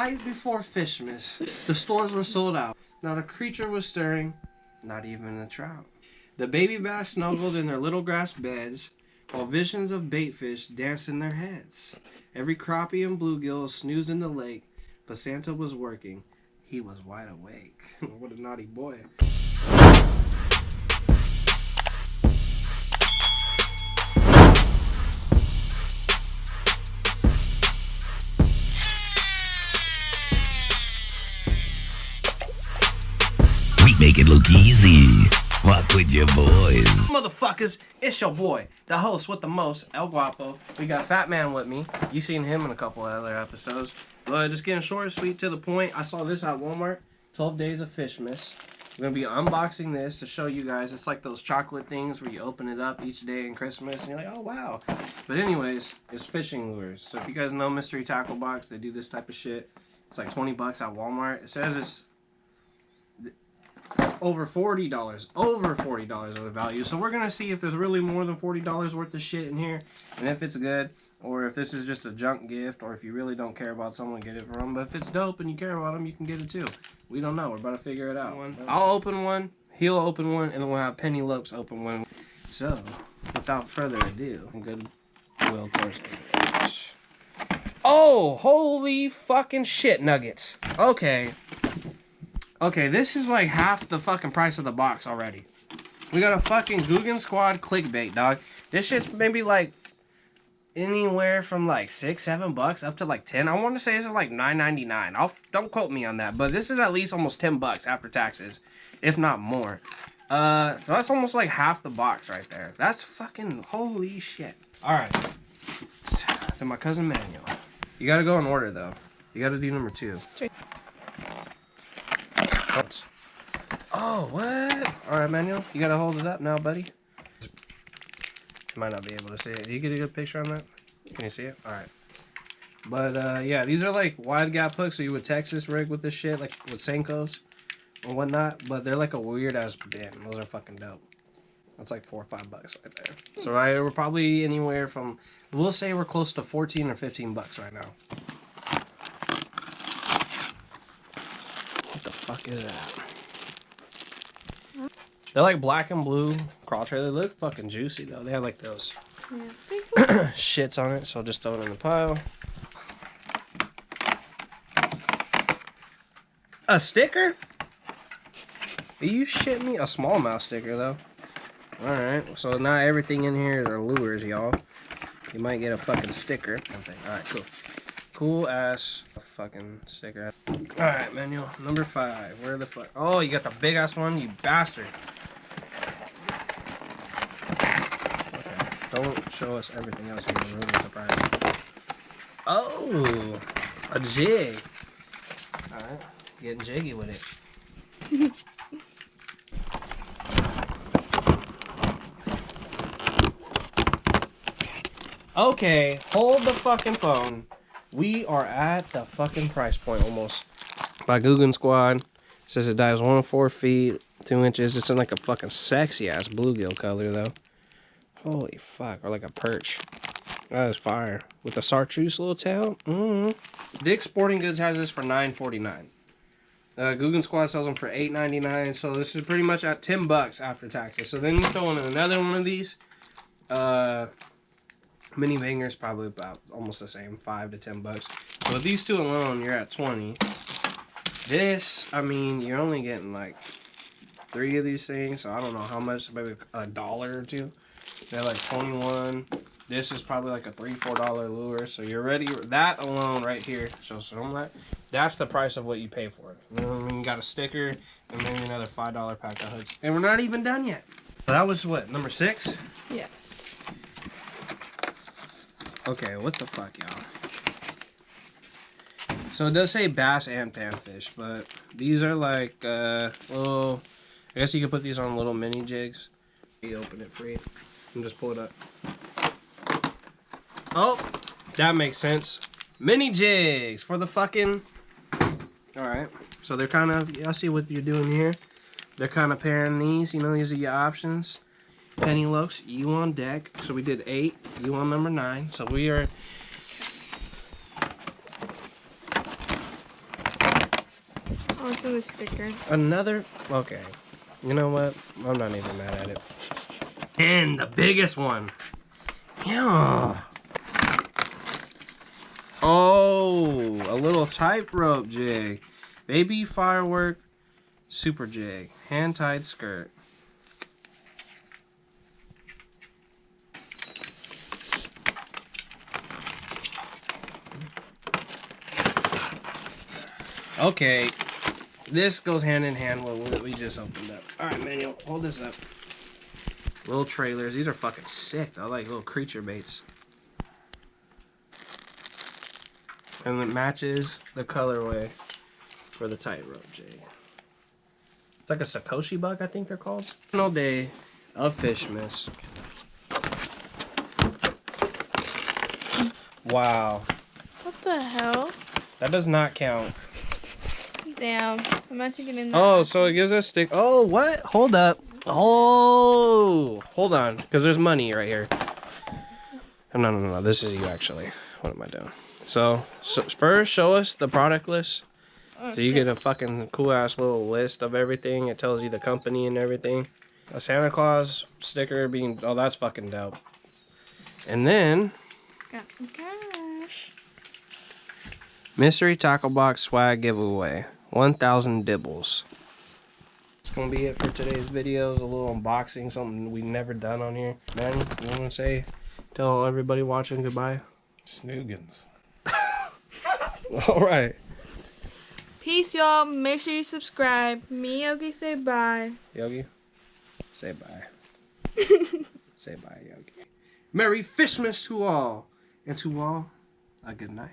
Night before FIshmas, the stores were sold out. Not a creature was stirring, not even a trout. The baby bass snuggled in their little grass beds, while visions of bait fish danced in their heads. Every crappie and bluegill snoozed in the lake, but Santa was working. He was wide awake. What a naughty boy. Make it look easy. Walk with your boys. Motherfuckers, it's your boy, the host with the most, El Guapo. We got Fat Man with me. You seen him in a couple of other episodes. But just getting short and sweet to the point. I saw this at Walmart. 12 Days of FIshmas. We're going to be unboxing this to show you guys. It's like those chocolate things where you open it up each day in Christmas. And you're like, oh, wow. But anyways, it's fishing lures. So if you guys know Mystery Tackle Box, they do this type of shit. It's like 20 bucks at Walmart. It says it's over $40 of the value. So we're gonna see if there's really more than $40 worth of shit in here, and if it's good, or if this is just a junk gift, or if you really don't care about someone, get it from them. But if it's dope and you care about them, you can get it too. We don't know. We're about to figure it out. I'll open one, he'll open one, and then we'll have Penny Lopes open one. So without further ado, good will course. Oh, holy fucking shit nuggets. Okay, this is like half the fucking price of the box already. We got a fucking Guggen Squad clickbait, dog. This shit's maybe like anywhere from like $6-7 up to like 10. I want to say this is like $9.99. Don't quote me on that, but this is at least almost $10 after taxes, if not more. So that's almost like half the box right there. That's fucking holy shit. All right, to my cousin Manuel. You gotta go in order though. You gotta do number 2. Oh, what? Alright, Manuel, you gotta hold it up now, buddy. You might not be able to see it. Do you get a good picture on that? Can you see it? Alright. But, yeah, these are like wide gap hooks, so you would Texas rig with this shit, like with Senkos and whatnot. But they're like a weird ass bin. Those are fucking dope. That's like $4 or $5 right there. So, we're probably anywhere from, we'll say we're close to 14 or 15 bucks right now. What the fuck is that? They're like black and blue crawl tray. They look fucking juicy though. They have like those shits on it, so I'll just throw it in the pile. A sticker? Are you shitting me? A smallmouth sticker though. Alright, so not everything in here are lures, y'all. You might get a fucking sticker. Alright, cool. Cool ass fucking sticker. Alright, Manuel, number 5. Where the fuck? Oh, you got the big ass one, you bastard. Okay, don't show us everything else in the room. Surprise. Oh, a jig. Alright, getting jiggy with it. Okay, hold the fucking phone. We are at the fucking price point almost. By Guggen Squad. It says it dives 1 4 feet, 2 inches. It's in like a fucking sexy ass bluegill color though. Holy fuck. Or like a perch. That is fire. With a chartreuse little tail. Dick's Sporting Goods has this for $9.49. Guggen Squad sells them for $8.99. So this is pretty much at $10 after taxes. So then you throw in another one of these. Mini bangers probably about almost the same, $5 to $10. So with these two alone, you're at 20. This, I mean, you're only getting like 3 of these things, so I don't know how much, maybe $1 or 2. They're like 21. This is probably like a $3-4 lure, so you're ready. That alone right here, so that's the price of what you pay for it. You know what I mean? You got a sticker and maybe another $5 pack of hooks, and we're not even done yet. So that was what, number 6? Yes. Okay, what the fuck, y'all? So it does say bass and panfish, but these are like, little, I guess you could put these on little mini jigs. You open it free and just pull it up. Oh, that makes sense. Mini jigs for the fucking, alright. So they're kind of, I see what you're doing here. They're kind of pairing these, you know, these are your options. Penny Lopes, you on deck. So we did 8, you on number 9. So we are Oh, it's a sticker. Another. Okay. You know what? I'm not even mad at it. And the biggest one. Yeah. Oh, a little tightrope jig. Baby firework super jig. Hand-tied skirt. Okay. This goes hand in hand with what we just opened up. Alright, Manuel, hold this up. Little trailers. These are fucking sick. I like little creature baits. And it matches the colorway for the tightrope jig. It's like a Sakoshi bug, I think they're called. Final day of FIshmas. Wow. What the hell? That does not count. Damn. I'm actually getting that. Oh, so it gives us stick. Oh, what? Hold up. Oh, hold on, because there's money right here. No. This is you actually. What am I doing? So first, show us the product list. Oh, So you get a fucking cool ass little list of everything. It tells you the company and everything. A Santa Claus sticker being. Oh, that's fucking dope. And then got some cash. mystery tackle box swag giveaway. 1,000 dibbles. It's gonna be it for today's videos. A little unboxing, something we've never done on here. Man, you wanna tell everybody watching goodbye? Snoogans. All right. Peace, y'all. Make sure you subscribe. Me, Yogi, say bye. Yogi, say bye. Say bye, Yogi. Merry FIshmas to all, and to all, a good night.